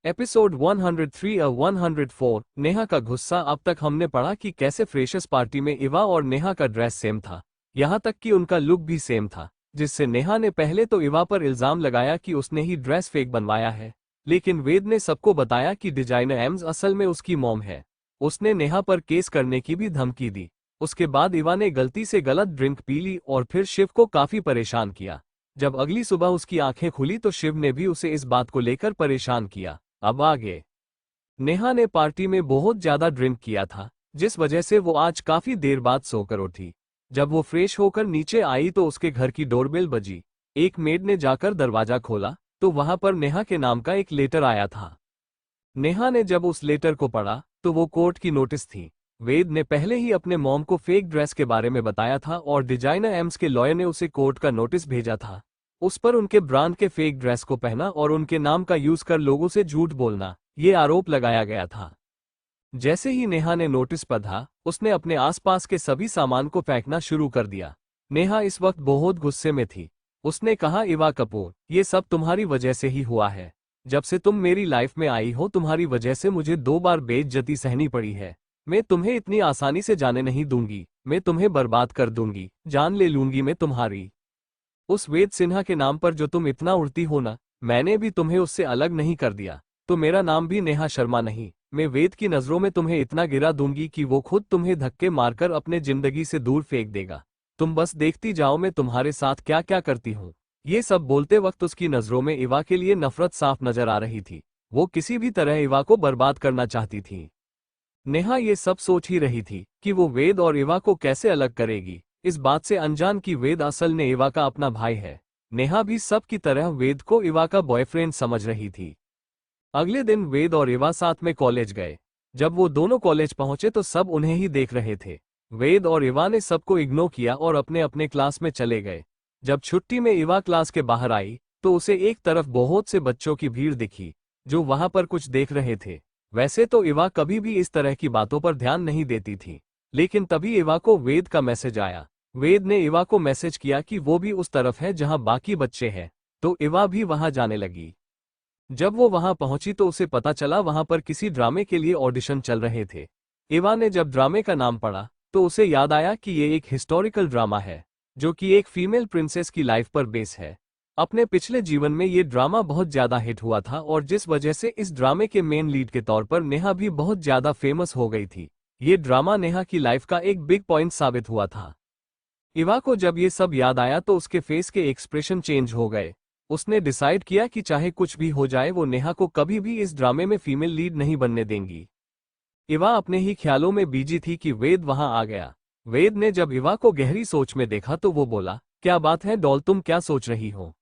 Episode 103 और 104 नेहा का गुस्सा। अब तक हमने पढ़ा कि कैसे फ्रेशर्स पार्टी में इवा और नेहा का ड्रेस सेम था, यहाँ तक कि उनका लुक भी सेम था, जिससे नेहा ने पहले तो इवा पर इल्जाम लगाया कि उसने ही ड्रेस फेक बनवाया है। लेकिन वेद ने सबको बताया कि डिजाइनर एम्स असल में उसकी मॉम है। उसने नेहा पर केस करने की भी धमकी दी। उसके बाद इवा ने गलती से गलत ड्रिंक पी ली और फिर शिव को काफी परेशान किया। जब अगली सुबह उसकी आंखें खुली तो शिव ने भी उसे इस बात को लेकर परेशान किया। अब आगे। नेहा ने पार्टी में बहुत ज्यादा ड्रिंक किया था, जिस वजह से वो आज काफी देर बाद सोकर उठी। जब वो फ्रेश होकर नीचे आई तो उसके घर की डोरबेल बजी। एक मेड ने जाकर दरवाजा खोला तो वहां पर नेहा के नाम का एक लेटर आया था। नेहा ने जब उस लेटर को पढ़ा तो वो कोर्ट की नोटिस थी। वेद ने पहले ही अपने मॉम को फेक ड्रेस के बारे में बताया था और डिजाइनर एम्स के लॉयर ने उसे कोर्ट का नोटिस भेजा था। उस पर उनके ब्रांड के फेक ड्रेस को पहना और उनके नाम का यूज कर लोगों से झूठ बोलना, ये आरोप लगाया गया था। जैसे ही नेहा ने नोटिस पढ़ा, उसने अपने आसपास के सभी सामान को फेंकना शुरू कर दिया। नेहा इस वक्त बहुत गुस्से में थी। उसने कहा, इवा कपूर, ये सब तुम्हारी वजह से ही हुआ है। जब से तुम मेरी लाइफ में आई हो तुम्हारी वजह से मुझे 2 बार बेइज्जती सहनी पड़ी है। मैं तुम्हें इतनी आसानी से जाने नहीं दूंगी। मैं तुम्हें बर्बाद कर दूंगी, जान ले लूंगी मैं तुम्हारी। उस वेद सिन्हा के नाम पर जो तुम इतना उड़ती हो ना, मैंने भी तुम्हें उससे अलग नहीं कर दिया। तो मेरा नाम भी नेहा शर्मा नहीं। मैं वेद की नजरों में तुम्हें इतना गिरा दूंगी कि वो खुद तुम्हें धक्के मारकर अपने जिंदगी से दूर फेंक देगा। तुम बस देखती जाओ मैं तुम्हारे साथ क्या क्या करती हूँ। ये सब बोलते वक्त उसकी नजरों में इवा के लिए नफरत साफ नजर आ रही थी। वो किसी भी तरह इवा को बर्बाद करना चाहती थी। नेहा ये सब सोच ही रही थी कि वो वेद और इवा को कैसे अलग करेगी, इस बात से अनजान कि वेद असल में इवा का अपना भाई है। नेहा भी सब की तरह वेद को इवा का बॉयफ्रेंड समझ रही थी। अगले दिन वेद और इवा साथ में कॉलेज गए। जब वो दोनों कॉलेज पहुंचे तो सब उन्हें ही देख रहे थे। वेद और इवा ने सबको इग्नोर किया और अपने अपने क्लास में चले गए। जब छुट्टी में इवा क्लास के बाहर आई तो उसे एक तरफ बहुत से बच्चों की भीड़ दिखी जो वहां पर कुछ देख रहे थे। वैसे तो इवा कभी भी इस तरह की बातों पर ध्यान नहीं देती थी, लेकिन तभी इवा को वेद का मैसेज आया। वेद ने इवा को मैसेज किया कि वो भी उस तरफ है जहां बाकी बच्चे हैं, तो इवा भी वहां जाने लगी। जब वो वहां पहुंची तो उसे पता चला वहां पर किसी ड्रामे के लिए ऑडिशन चल रहे थे। इवा ने जब ड्रामे का नाम पढ़ा तो उसे याद आया कि ये एक हिस्टोरिकल ड्रामा है जो कि एक फीमेल प्रिंसेस की लाइफ पर बेस है। अपने पिछले जीवन में ये ड्रामा बहुत ज्यादा हिट हुआ था और जिस वजह से इस ड्रामे के मेन लीड के तौर पर नेहा भी बहुत ज्यादा फेमस हो गई थी। ये ड्रामा नेहा की लाइफ का एक बिग पॉइंट साबित हुआ था। इवा को जब ये सब याद आया तो उसके फेस के एक्सप्रेशन चेंज हो गए। उसने डिसाइड किया कि चाहे कुछ भी हो जाए वो नेहा को कभी भी इस ड्रामे में फीमेल लीड नहीं बनने देंगी। इवा अपने ही ख्यालों में बिजी थी कि वेद वहां आ गया। वेद ने जब इवा को गहरी सोच में देखा तो वो बोला, क्या बात है डॉल, तुम क्या सोच रही हो?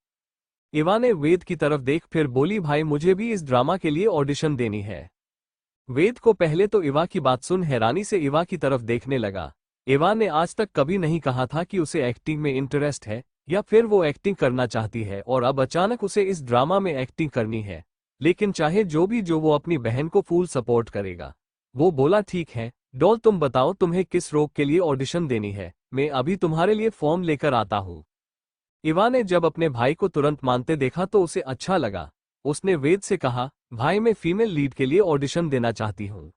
इवा ने वेद की तरफ देख फिर बोली, भाई मुझे भी इस ड्रामा के लिए ऑडिशन देनी है। वेद को पहले तो इवा की बात सुन हैरानी से इवा की तरफ देखने लगा। इवा ने आज तक कभी नहीं कहा था कि उसे एक्टिंग में इंटरेस्ट है या फिर वो एक्टिंग करना चाहती है और अब अचानक उसे इस ड्रामा में एक्टिंग करनी है। लेकिन चाहे जो भी जो वो अपनी बहन को फुल सपोर्ट करेगा। वो बोला, ठीक है डॉल, तुम बताओ तुम्हें किस रोल के लिए ऑडिशन देनी है, मैं अभी तुम्हारे लिए फॉर्म लेकर आता हूँ। इवा ने जब अपने भाई को तुरंत मानते देखा तो उसे अच्छा लगा। उसने वेद से कहा, भाई मैं फीमेल लीड के लिए ऑडिशन देना चाहती हूँ।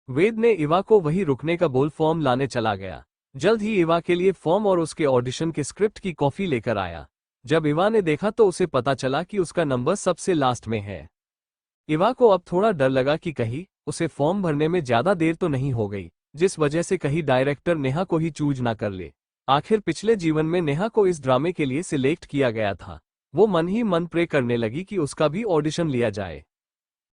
वेद ने इवा को वही रुकने का बोल फॉर्म लाने चला गया। जल्द ही इवा के लिए फॉर्म और उसके ऑडिशन के स्क्रिप्ट की कॉपी लेकर आया। जब इवा ने देखा तो उसे पता चला कि उसका नंबर सबसे लास्ट में है। इवा को अब थोड़ा डर लगा कि कहीं उसे फॉर्म भरने में ज्यादा देर तो नहीं हो गई, जिस वजह से कहीं डायरेक्टर नेहा को ही चूज ना कर ले। आखिर पिछले जीवन में नेहा को इस ड्रामे के लिए सिलेक्ट किया गया था। वो मन ही मन प्रे करने लगी कि उसका भी ऑडिशन लिया जाए।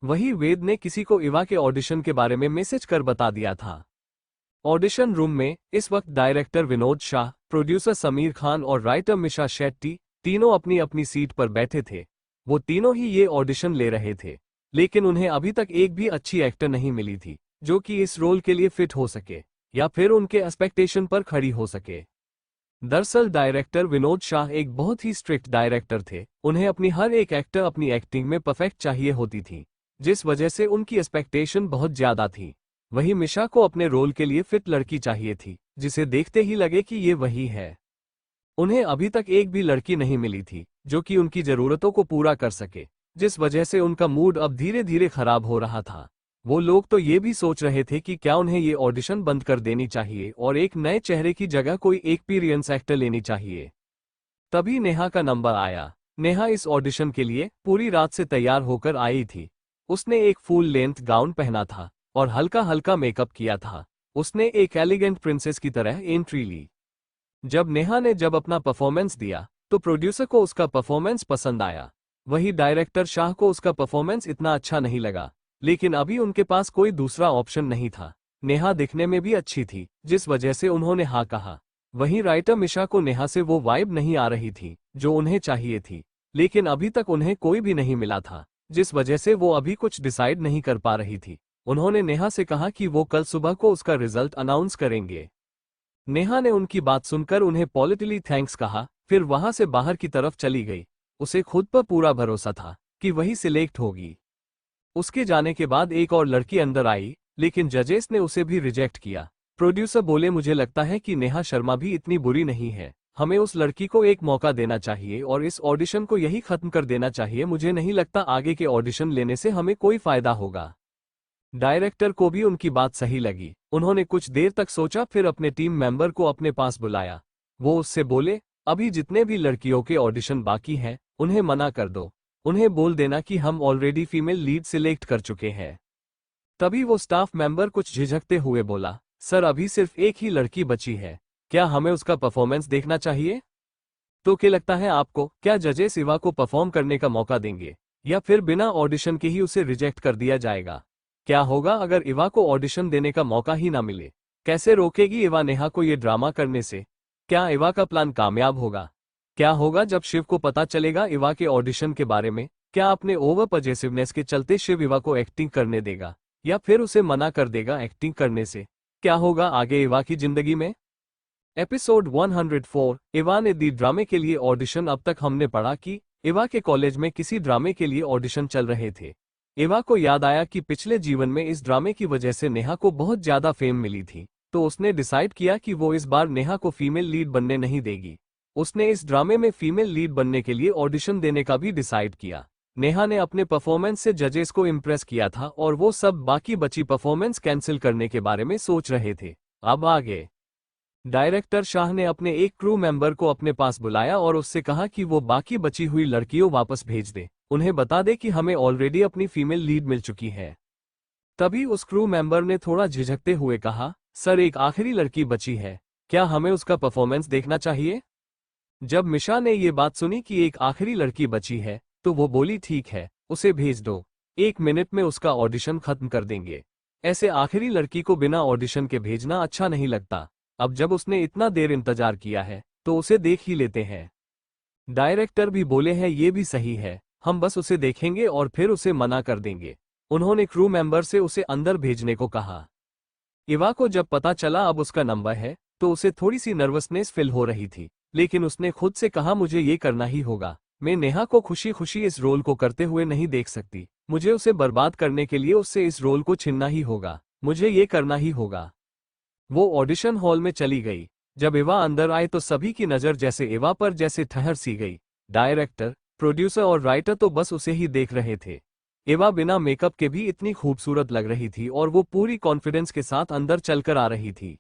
वही वेद ने किसी को इवा के ऑडिशन के बारे में मैसेज कर बता दिया था। ऑडिशन रूम में इस वक्त डायरेक्टर विनोद शाह, प्रोड्यूसर समीर खान और राइटर मिशा शेट्टी तीनों अपनी अपनी सीट पर बैठे थे। वो तीनों ही ये ऑडिशन ले रहे थे, लेकिन उन्हें अभी तक एक भी अच्छी एक्टर नहीं मिली थी जो कि इस रोल के लिए फिट हो सके या फिर उनके एक्सपेक्टेशन पर खड़ी हो सके। दरअसल डायरेक्टर विनोद शाह एक बहुत ही स्ट्रिक्ट डायरेक्टर थे। उन्हें अपनी हर एक एक्टर अपनी एक्टिंग में परफेक्ट चाहिए होती थी, जिस वजह से उनकी एक्सपेक्टेशन बहुत ज्यादा थी। वही मिशा को अपने रोल के लिए फिट लड़की चाहिए थी जिसे देखते ही लगे कि ये वही है। उन्हें अभी तक एक भी लड़की नहीं मिली थी जो कि उनकी जरूरतों को पूरा कर सके। जिस वजह से उनका मूड अब धीरे धीरे खराब हो रहा था। वो लोग तो ये भी सोच रहे थे कि क्या उन्हें ये ऑडिशन बंद कर देनी चाहिए और एक नए चेहरे की जगह कोई एक्सपीरियंस एक्टर लेनी चाहिए। तभी नेहा का नंबर आया। नेहा इस ऑडिशन के लिए पूरी रात से तैयार होकर आई थी। उसने एक फुल लेंथ गाउन पहना था और हल्का हल्का मेकअप किया था। उसने एक एलिगेंट प्रिंसेस की तरह एंट्री ली। जब नेहा ने अपना परफॉर्मेंस दिया तो प्रोड्यूसर को उसका परफॉर्मेंस पसंद आया। वही डायरेक्टर शाह को उसका परफॉर्मेंस इतना अच्छा नहीं लगा, लेकिन अभी उनके पास कोई दूसरा ऑप्शन नहीं था। नेहा दिखने में भी अच्छी थी, जिस वजह से उन्होंने हाँ कहा। वहीं राइटर मिशा को नेहा से वो वाइब नहीं आ रही थी जो उन्हें चाहिए थी, लेकिन अभी तक उन्हें कोई भी नहीं मिला था, जिस वजह से वो अभी कुछ डिसाइड नहीं कर पा रही थी। उन्होंने नेहा से कहा कि वो कल सुबह को उसका रिजल्ट अनाउंस करेंगे। नेहा ने उनकी बात सुनकर उन्हें पॉलिटिकली थैंक्स कहा, फिर वहां से बाहर की तरफ चली गई। उसे खुद पर पूरा भरोसा था कि वही सिलेक्ट होगी। उसके जाने के बाद एक और लड़की अंदर आई, लेकिन जजेस ने उसे भी रिजेक्ट किया। प्रोड्यूसर बोले, मुझे लगता है कि नेहा शर्मा भी इतनी बुरी नहीं है, हमें उस लड़की को एक मौका देना चाहिए और इस ऑडिशन को यही खत्म कर देना चाहिए। मुझे नहीं लगता आगे के ऑडिशन लेने से हमें कोई फायदा होगा। डायरेक्टर को भी उनकी बात सही लगी। उन्होंने कुछ देर तक सोचा, फिर अपने टीम मेंबर को अपने पास बुलाया। वो उससे बोले, अभी जितने भी लड़कियों के ऑडिशन बाकी हैं उन्हें मना कर दो। उन्हें बोल देना कि हम ऑलरेडी फीमेल लीड सिलेक्ट कर चुके हैं। तभी वो स्टाफ मेंबर कुछ झिझकते हुए बोला, सर अभी सिर्फ एक ही लड़की बची है, क्या हमें उसका परफॉर्मेंस देखना चाहिए? तो क्या लगता है आपको, क्या जजेस इवा को परफॉर्म करने का मौका देंगे या फिर बिना ऑडिशन के ही उसे रिजेक्ट कर दिया जाएगा? क्या होगा अगर इवा को ऑडिशन देने का मौका ही ना मिले? कैसे रोकेगी इवा नेहा को ये ड्रामा करने से? क्या इवा का प्लान कामयाब होगा? क्या होगा जब शिव को पता चलेगा इवा के ऑडिशन के बारे में? क्या अपने ओवर पॉजिटिवनेस के चलते शिव इवा को एक्टिंग करने देगा या फिर उसे मना कर देगा एक्टिंग करने से? क्या होगा आगे इवा की जिंदगी में? एपिसोड 104 इवा ने दी ड्रामे के लिए ऑडिशन। अब तक हमने पढ़ा कि इवा के कॉलेज में किसी ड्रामे के लिए ऑडिशन चल रहे थे। इवा को याद आया कि पिछले जीवन में इस ड्रामे की वजह से नेहा को बहुत ज्यादा फेम मिली थी, तो उसने डिसाइड किया कि वो इस बार नेहा को फीमेल लीड बनने नहीं देगी। उसने इस ड्रामे में फीमेल लीड बनने के लिए ऑडिशन देने का भी डिसाइड किया। नेहा ने अपने परफॉर्मेंस से जजेस को इम्प्रेस किया था और वो सब बाकी बची परफॉर्मेंस कैंसिल करने के बारे में सोच रहे थे। अब आगे डायरेक्टर शाह ने अपने एक क्रू मेंबर को अपने पास बुलाया और उससे कहा कि वो बाकी बची हुई लड़कियों वापस भेज दे, उन्हें बता दे कि हमें ऑलरेडी अपनी फीमेल लीड मिल चुकी है। तभी उस क्रू मेंबर ने थोड़ा झिझकते हुए कहा, सर एक आखिरी लड़की बची है, क्या हमें उसका परफॉर्मेंस देखना चाहिए? जब मिशा ने ये बात सुनी कि एक आखिरी लड़की बची है तो वो बोली, ठीक है, उसे भेज दो, 1 मिनट में उसका ऑडिशन खत्म कर देंगे। ऐसे आखिरी लड़की को बिना ऑडिशन के भेजना अच्छा नहीं लगता। अब जब उसने इतना देर इंतजार किया है तो उसे देख ही लेते हैं। डायरेक्टर भी बोले हैं, ये भी सही है, हम बस उसे देखेंगे और फिर उसे मना कर देंगे। उन्होंने क्रू मेंबर से उसे अंदर भेजने को कहा। इवा को जब पता चला अब उसका नंबर है तो उसे थोड़ी सी नर्वसनेस फील हो रही थी, लेकिन उसने खुद से कहा, मुझे ये करना ही होगा। मैं नेहा को खुशी खुशी इस रोल को करते हुए नहीं देख सकती। मुझे उसे बर्बाद करने के लिए उससे इस रोल को छीनना ही होगा। मुझे ये करना ही होगा। वो ऑडिशन हॉल में चली गई। जब इवा अंदर आए तो सभी की नज़र जैसे इवा पर जैसे ठहर सी गई। डायरेक्टर, प्रोड्यूसर और राइटर तो बस उसे ही देख रहे थे। इवा बिना मेकअप के भी इतनी खूबसूरत लग रही थी और वो पूरी कॉन्फिडेंस के साथ अंदर चलकर आ रही थी।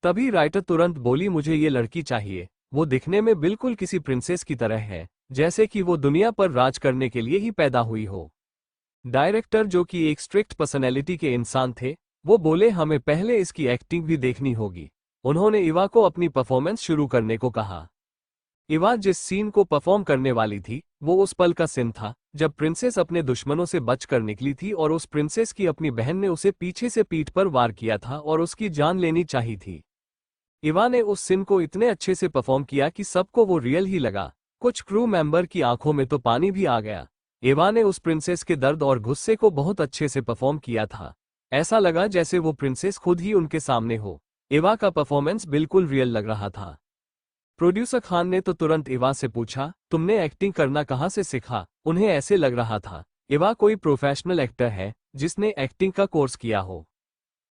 तभी राइटर तुरंत बोली, मुझे ये लड़की चाहिए। वो दिखने में बिल्कुल किसी प्रिंसेस की तरह है, जैसे कि वो दुनिया पर राज करने के लिए ही पैदा हुई हो। डायरेक्टर, जो कि एक स्ट्रिक्ट पर्सनैलिटी के इंसान थे, वो बोले, हमें पहले इसकी एक्टिंग भी देखनी होगी। उन्होंने इवा को अपनी परफॉर्मेंस शुरू करने को कहा। इवा जिस सीन को परफॉर्म करने वाली थी वो उस पल का सीन था जब प्रिंसेस अपने दुश्मनों से बचकर निकली थी और उस प्रिंसेस की अपनी बहन ने उसे पीछे से पीठ पर वार किया था और उसकी जान लेनी चाहिए थी। इवा ने उस सीन को इतने अच्छे से परफॉर्म किया कि सबको वो रियल ही लगा। कुछ क्रू मेंबर की आंखों में तो पानी भी आ गया। इवा ने उस प्रिंसेस के दर्द और गुस्से को बहुत अच्छे से परफॉर्म किया था। ऐसा लगा जैसे वो प्रिंसेस खुद ही उनके सामने हो। इवा का परफॉर्मेंस बिल्कुल रियल लग रहा था। प्रोड्यूसर खान ने तो तुरंत इवा से पूछा, तुमने एक्टिंग करना कहाँ से सीखा? उन्हें ऐसे लग रहा था इवा कोई प्रोफेशनल एक्टर है जिसने एक्टिंग का कोर्स किया हो।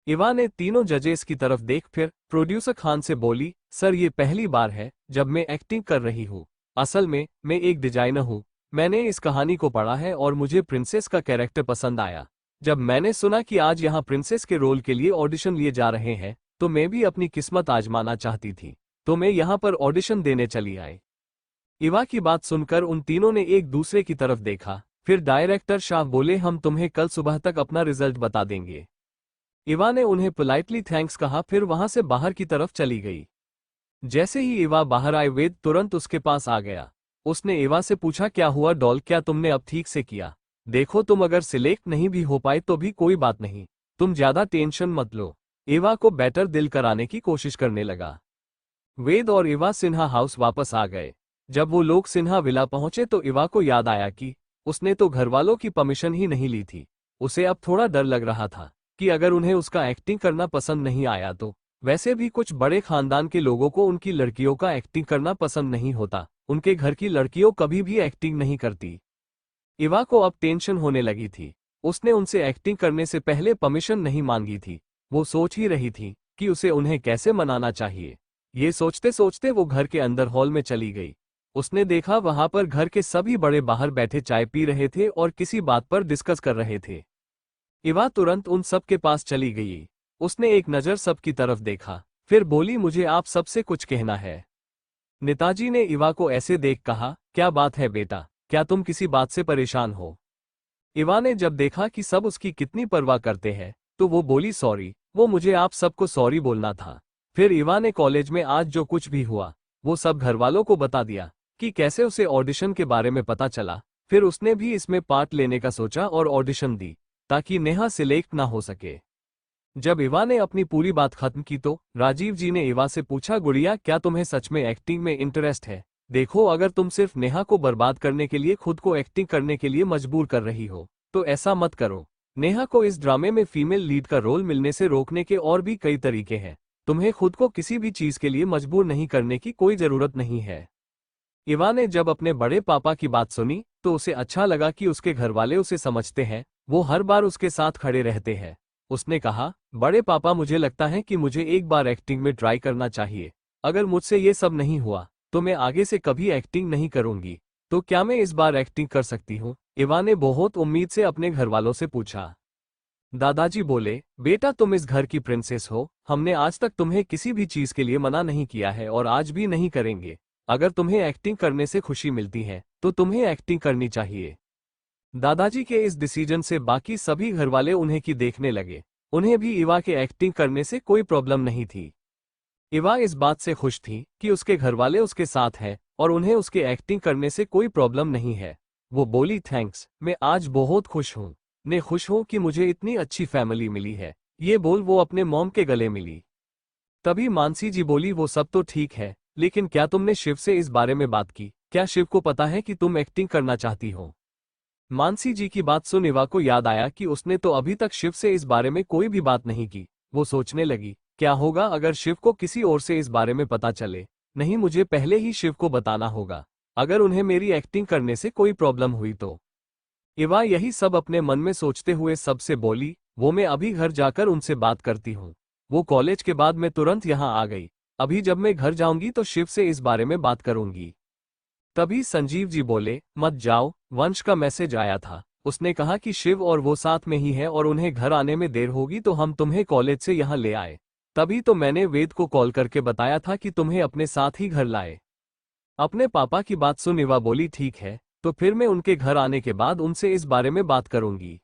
इवा ने तीनों जजेस की तरफ देख फिर प्रोड्यूसर खान से बोली, सर ये पहली बार है जब मैं एक्टिंग कर रही हूँ। असल में मैं एक डिजाइनर हूँ, मैंने इस कहानी को पढ़ा है और मुझे प्रिंसेस का कैरेक्टर पसंद आया। जब मैंने सुना कि आज यहाँ प्रिंसेस के रोल के लिए ऑडिशन लिए जा रहे हैं तो मैं भी अपनी किस्मत आजमाना चाहती थी, तो मैं यहाँ पर ऑडिशन देने चली आई। इवा की बात सुनकर उन तीनों ने एक दूसरे की तरफ देखा। फिर डायरेक्टर शाह बोले, हम तुम्हें कल सुबह तक अपना रिजल्ट बता देंगे। इवा ने उन्हें पोलाइटली थैंक्स कहा, फिर वहां से बाहर की तरफ चली गई। जैसे ही इवा बाहर आए वेद तुरंत उसके पास आ गया। उसने इवा से पूछा, क्या हुआ डॉल, क्या तुमने अब ठीक से किया? देखो, तुम अगर सिलेक्ट नहीं भी हो पाए तो भी कोई बात नहीं, तुम ज्यादा टेंशन मत लो। इवा को बेटर दिल कराने की कोशिश करने लगा। वेद और इवा सिन्हा हाउस वापस आ गए। जब वो लोग सिन्हा विला पहुंचे तो इवा को याद आया कि उसने तो घरवालों की परमिशन ही नहीं ली थी। उसे अब थोड़ा डर लग रहा था कि अगर उन्हें उसका एक्टिंग करना पसंद नहीं आया तो। वैसे भी कुछ बड़े खानदान के लोगों को उनकी लड़कियों का एक्टिंग करना पसंद नहीं होता, उनके घर की लड़कियों कभी भी एक्टिंग नहीं करती। इवा को अब टेंशन होने लगी थी। उसने उनसे एक्टिंग करने से पहले परमिशन नहीं मांगी थी। वो सोच ही रही थी कि उसे उन्हें कैसे मनाना चाहिए। ये सोचते सोचते वो घर के अंदर हॉल में चली गई। उसने देखा वहां पर घर के सभी बड़े बाहर बैठे चाय पी रहे थे और किसी बात पर डिस्कस कर रहे थे। इवा तुरंत उन सब के पास चली गई। उसने एक नज़र सबकी तरफ देखा, फिर बोली, मुझे आप सबसे कुछ कहना है। नेताजी ने इवा को ऐसे देख कहा, क्या बात है बेटा, क्या तुम किसी बात से परेशान हो? इवा ने जब देखा कि सब उसकी कितनी परवाह करते हैं तो वो बोली, सॉरी, वो मुझे आप सबको सॉरी बोलना था। फिर इवा ने कॉलेज में आज जो कुछ भी हुआ वो सब घरवालों को बता दिया कि कैसे उसे ऑडिशन के बारे में पता चला। फिर उसने भी इसमें पार्ट लेने का सोचा और ऑडिशन दी ताकि नेहा सिलेक्ट ना हो सके। जब इवा ने अपनी पूरी बात खत्म की तो राजीव जी ने इवा से पूछा, गुड़िया, क्या तुम्हें सच में एक्टिंग में इंटरेस्ट है? देखो, अगर तुम सिर्फ नेहा को बर्बाद करने के लिए खुद को एक्टिंग करने के लिए मजबूर कर रही हो तो ऐसा मत करो। नेहा को इस ड्रामे में फीमेल लीड का रोल मिलने से रोकने के और भी कई तरीके हैं। तुम्हें खुद को किसी भी चीज के लिए मजबूर नहीं करने की कोई जरूरत नहीं है। इवा ने जब अपने बड़े पापा की बात सुनी तो उसे अच्छा लगा कि उसके घरवाले उसे समझते हैं, वो हर बार उसके साथ खड़े रहते हैं। उसने कहा, बड़े पापा, मुझे लगता है कि मुझे एक बार एक्टिंग में ट्राई करना चाहिए। अगर मुझसे ये सब नहीं हुआ तो मैं आगे से कभी एक्टिंग नहीं करूंगी। तो क्या मैं इस बार एक्टिंग कर सकती हूँ? इवा ने बहुत उम्मीद से अपने घरवालों से पूछा। दादाजी बोले, बेटा, तुम इस घर की प्रिंसेस हो। हमने आज तक तुम्हें किसी भी चीज के लिए मना नहीं किया है और आज भी नहीं करेंगे। अगर तुम्हें एक्टिंग करने से खुशी मिलती है तो तुम्हें एक्टिंग करनी चाहिए। दादाजी के इस डिसीजन से बाकी सभी घरवाले उन्हें की देखने लगे। उन्हें भी इवा के एक्टिंग करने से कोई प्रॉब्लम नहीं थी। इवा इस बात से खुश थी कि उसके घरवाले उसके साथ हैं और उन्हें उसके एक्टिंग करने से कोई प्रॉब्लम नहीं है। वो बोली, थैंक्स, मैं आज बहुत खुश हूँ। मैं खुश हूँ कि मुझे इतनी अच्छी फैमिली मिली है। ये बोल वो अपने मॉम के गले मिली। तभी मानसी जी बोली, वो सब तो ठीक है, लेकिन क्या तुमने शिव से इस बारे में बात की? क्या शिव को पता है कि तुम एक्टिंग करना चाहती हो? मानसी जी की बात सुन इवा को याद आया कि उसने तो अभी तक शिव से इस बारे में कोई भी बात नहीं की। वो सोचने लगी, क्या होगा अगर शिव को किसी और से इस बारे में पता चले? नहीं, मुझे पहले ही शिव को बताना होगा, अगर उन्हें मेरी एक्टिंग करने से कोई प्रॉब्लम हुई तो। इवा यही सब अपने मन में सोचते हुए सबसे बोली, वो मैं अभी घर जाकर उनसे बात करती हूँ। वो कॉलेज के बाद मैं तुरंत यहाँ आ गई। अभी जब मैं घर जाऊंगी तो शिव से इस बारे में बात करूंगी। तभी संजीव जी बोले, मत जाओ, वंश का मैसेज आया था। उसने कहा कि शिव और वो साथ में ही है और उन्हें घर आने में देर होगी तो हम तुम्हें कॉलेज से यहाँ ले आए। तभी तो मैंने वेद को कॉल करके बताया था कि तुम्हें अपने साथ ही घर लाए। अपने पापा की बात सुन इवा बोली, ठीक है, तो फिर मैं उनके घर आने के बाद उनसे इस बारे में बात करूंगी।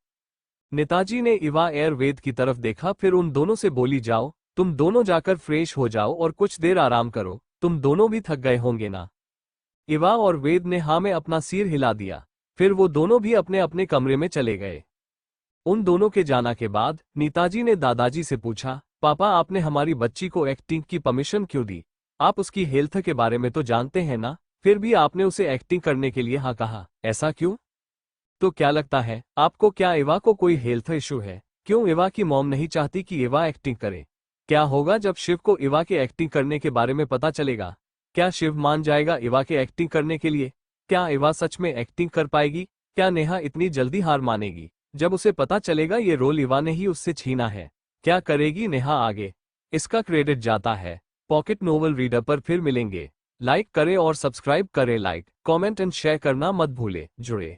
नेताजी ने इवा एयर वेद की तरफ देखा, फिर उन दोनों से बोली, जाओ, तुम दोनों जाकर फ्रेश हो जाओ और कुछ देर आराम करो, तुम दोनों भी थक गए होंगे ना। इवा और वेद ने हाँ में अपना सिर हिला दिया। फिर वो दोनों भी अपने अपने कमरे में चले गए। उन दोनों के जाना के बाद नेताजी ने दादाजी से पूछा, पापा, आपने हमारी बच्ची को एक्टिंग की परमिशन क्यों दी? आप उसकी हेल्थ के बारे में तो जानते हैं ना, फिर भी आपने उसे एक्टिंग करने के लिए हाँ कहा, ऐसा क्यों? तो क्या लगता है आपको, क्या इवा को कोई हेल्थ इशू है? क्यों इवा की मॉम नहीं चाहती कि इवा एक्टिंग करे? क्या होगा जब शिव को इवा के एक्टिंग करने के बारे में पता चलेगा? क्या शिव मान जाएगा इवा के एक्टिंग करने के लिए? क्या इवा सच में एक्टिंग कर पाएगी? क्या नेहा इतनी जल्दी हार मानेगी जब उसे पता चलेगा ये रोल इवा ने ही उससे छीना है? क्या करेगी नेहा आगे? इसका क्रेडिट जाता है पॉकेट नोवेल रीडर पर। फिर मिलेंगे। लाइक करें और सब्सक्राइब करें। लाइक, कमेंट एंड शेयर करना मत भूलें। जुड़े।